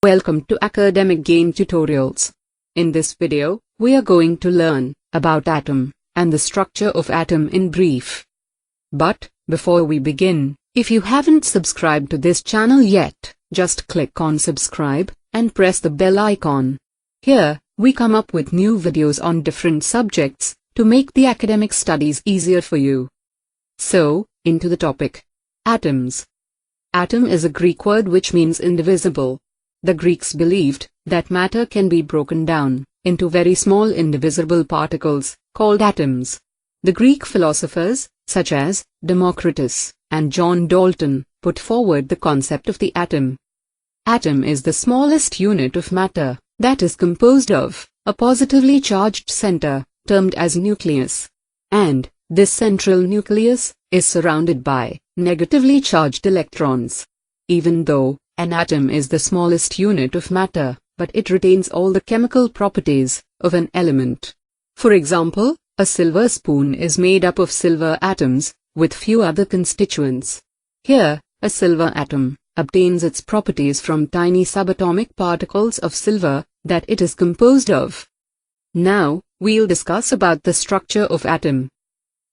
Welcome to Academic Game Tutorials. In this video, we are going to learn about atom and the structure of atom in brief. But before we begin, if you haven't subscribed to this channel yet, just click on subscribe and press the bell icon. Here, we come up with new videos on different subjects to make the academic studies easier for you. So, into the topic. Atoms. Atom is a Greek word which means indivisible. The Greeks believed that matter can be broken down into very small indivisible particles, called atoms. The Greek philosophers, such as Democritus and John Dalton, put forward the concept of the atom. Atom is the smallest unit of matter that is composed of a positively charged center, termed as nucleus. And this central nucleus is surrounded by negatively charged electrons. Even though an atom is the smallest unit of matter, but it retains all the chemical properties of an element. For example, a silver spoon is made up of silver atoms, with few other constituents. Here, a silver atom obtains its properties from tiny subatomic particles of silver that it is composed of. Now, we'll discuss about the structure of atom.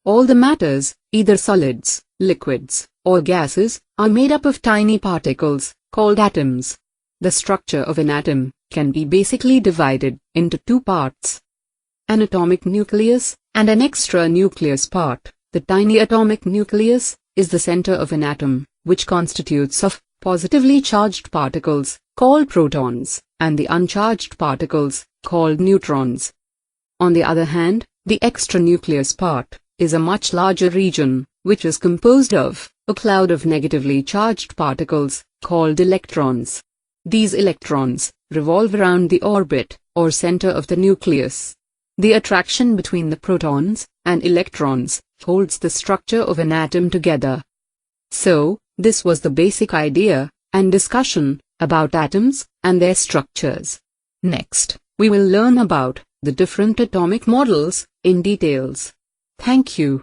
All the matters, either solids, liquids, or gases, are made up of tiny particles, called atoms. The structure of an atom can be basically divided into two parts: an atomic nucleus and an extra-nucleus part. The tiny atomic nucleus is the center of an atom, which constitutes of positively charged particles, called protons, and the uncharged particles, called neutrons. On the other hand, the extra-nucleus part is a much larger region, which is composed of a cloud of negatively charged particles, called electrons. These electrons revolve around the orbit, or center of the nucleus. The attraction between the protons and electrons holds the structure of an atom together. So, this was the basic idea and discussion about atoms and their structures. Next, we will learn about the different atomic models in details. Thank you.